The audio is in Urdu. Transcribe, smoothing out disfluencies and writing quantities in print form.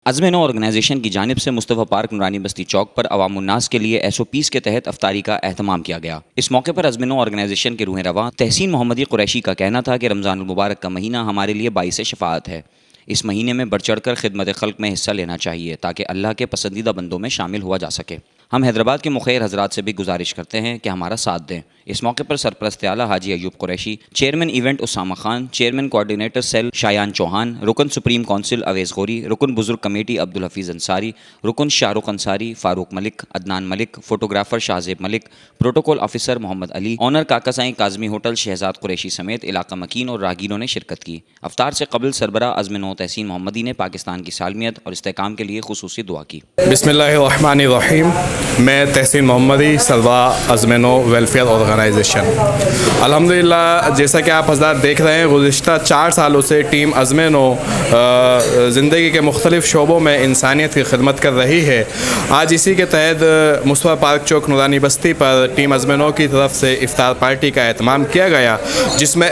عزم نو آرگنائزیشن کی جانب سے مصطفیٰ پارک نورانی بستی چوک پر عوام الناس کے لیے SOPs کے تحت افطاری کا اہتمام کیا گیا۔ اس موقع پر عزم نو آرگنائزیشن کے روح رواں تحسین محمدی قریشی کا کہنا تھا کہ رمضان المبارک کا مہینہ ہمارے لیے باعث شفاعت ہے۔ اس مہینے میں بڑھ چڑھ کر خدمت خلق میں حصہ لینا چاہیے تاکہ اللہ کے پسندیدہ بندوں میں شامل ہوا جا سکے۔ ہم حیدرآباد کے مخیر حضرات سے بھی گزارش کرتے ہیں کہ ہمارا ساتھ دیں۔ اس موقع پر سرپرست اعلیٰ Haji Ayub Qureshi, chairman event Osama Khan, chairman coordinator cell Shayan Chauhan, رکن سپریم کونسل اویس غوری، رکن بزرگ کمیٹی عبدالحفیظ انصاری، رکن شاہ رخ انصاری، فاروق ملک، عدنان ملک، فوٹوگرافر شاہزیب ملک، پروٹوکول آفیسر محمد علی، آنر کاکا سائیں کاظمی ہوٹل شہزاد قریشی سمیت علاقہ مکین اور راہگیروں نے شرکت کی۔ افطار سے قبل سربراہ عزم نو تحسین محمدی نے پاکستان کی سالمیت اور استحکام کے لیے خصوصی دعا کی۔ بسم اللہ الرحمن الرحیم۔ میں تحسین محمدی، سربراہ عزم نو ویلفیئر آرگنائزیشن۔ الحمدللہ جیسا کہ آپ حضرات دیکھ رہے ہیں، گزشتہ 4 سالوں سے ٹیم عزم نو زندگی کے مختلف شعبوں میں انسانیت کی خدمت کر رہی ہے۔ آج اسی کے تحت مصطفیٰ پارک چوک نورانی بستی پر ٹیم عزم نو کی طرف سے افطار پارٹی کا اہتمام کیا گیا، جس میں